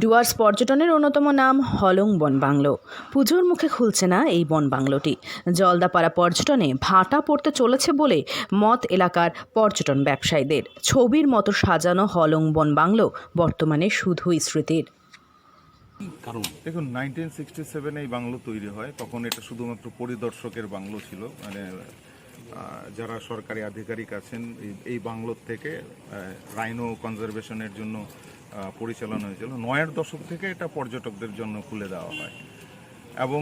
ডুয়ার্স পর্যটনের অন্যতম নাম হলং বন বাংলো। পুজোর মুখে খুলছে না এই বন বাংলোটি। জলদাপাড়া পর্যটনে ভাটা পড়তে চলেছে বলে মত এলাকার পর্যটন ব্যবসায়ীদের। ছবির মতো সাজানো হলং বন বাংলো বর্তমানে শুধুই স্মৃতির। কারণ দেখুন 1967 এই বাংলো তৈরি হয়, তখন এটা শুধুমাত্র পরিদর্শকের বাংলো ছিল। মানে যারা সরকারি আধিকারিক আছেন এই বাংলোর থেকে রাইনো কনজারভেশনের জন্য পরিচালনা হয়েছিল। 9-এর দশক থেকে এটা পর্যটকদের জন্য খুলে দেওয়া হয় এবং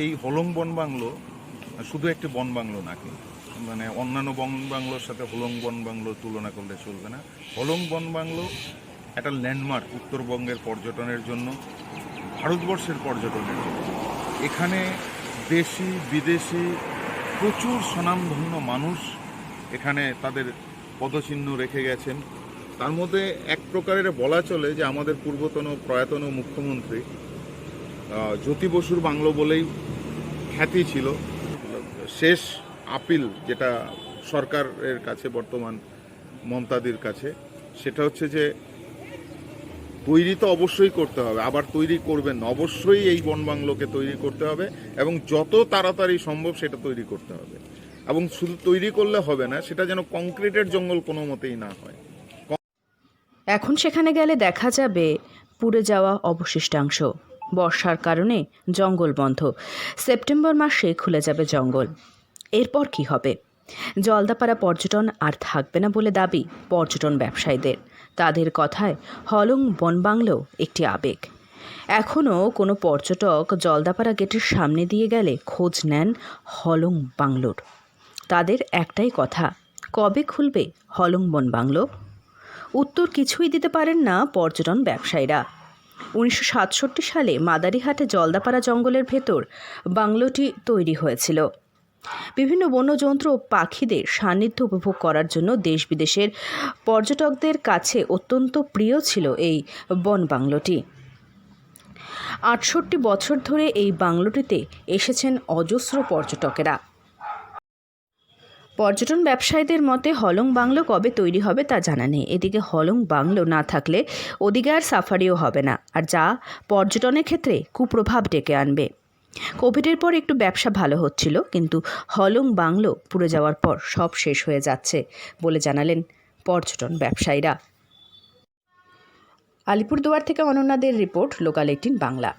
এই হলং বন বাংলো শুধু একটি বন বাংলো না, কিন্তু মানে অন্যান্য বন বাংলোর সাথে হলং বন বাংলো তুলনা করলে চলবে না। হলং বন বাংলো একটা ল্যান্ডমার্ক উত্তরবঙ্গের পর্যটনের জন্য, ভারতবর্ষের পর্যটনের জন্য। এখানে দেশি বিদেশি প্রচুর স্বনামধন্য মানুষ এখানে তাদের পদচিহ্ন রেখে গেছেন। তার মধ্যে এক প্রকারের বলা চলে যে আমাদের পূর্বতন প্রয়াতন মুখ্যমন্ত্রী জ্যোতি বসুর বাংলো বলেই খ্যাতি ছিল। শেষ আপিল যেটা সরকারের কাছে, বর্তমান মমতাদির কাছে, সেটা হচ্ছে যে তৈরি তো অবশ্যই করতে হবে, আবার তৈরি করবেন না, অবশ্যই এই বন বাংলোকে তৈরি করতে হবে এবং যত তাড়াতাড়ি সম্ভব সেটা তৈরি করতে হবে। এবং শুধু তৈরি করলে হবে না, সেটা যেন কংক্রিটের জঙ্গল কোনো মতেই না হয়। এখন সেখানে গেলে দেখা যাবে পুড়ে যাওয়া অবশিষ্টাংশ। বর্ষার কারণে জঙ্গল বন্ধ। সেপ্টেম্বর মাসে খুলে যাবে জঙ্গল। এরপর কি হবে? জলদাপাড়া পর্যটন আর থাকবে না বলে দাবি পর্যটন ব্যবসায়ীদের। তাদের কথায় হলং বন বাংলো একটি আবেগ। এখনও কোনো পর্যটক জলদাপাড়া গেটের সামনে দিয়ে গেলে খোঁজ নেন হলং বাংলোর। তাদের একটাই কথা, কবে খুলবে হলং বন বাংলো? উত্তর কিছুই দিতে পারেন না পর্যটন ব্যবসায়ীরা। 1967 সালে মাদারিহাটে জলদাপাড়া জঙ্গলের ভেতর বাংলোটি তৈরি হয়েছিল। বিভিন্ন বন্যজন্তু ও পাখিদের সান্নিধ্য উপভোগ করার জন্য দেশ বিদেশের পর্যটকদের কাছে অত্যন্ত প্রিয় ছিল এই বন বাংলোটি। 68 বছর ধরে এই বাংলোটিতে এসেছেন অজস্র পর্যটকেরা। পর্যটন ব্যবসায়ীদের মতে হলং বাংলো কবে তৈরি হবে তা জানা নেই। এদিকে হলং বাংলো না থাকলে ওদিকে আর সাফারিও হবে না, আর যা পর্যটনের ক্ষেত্রে কুপ্রভাব ডেকে আনবে। কোভিডের পর একটু ব্যবসা ভালো হচ্ছিল, কিন্তু হলং বাংলো পুড়ে যাওয়ার পর সব শেষ হয়ে যাচ্ছে বলে জানালেন পর্যটন ব্যবসায়ীরা। আলিপুরদুয়ার থেকে অনন্যাদের রিপোর্ট, লোকাল 18 বাংলা।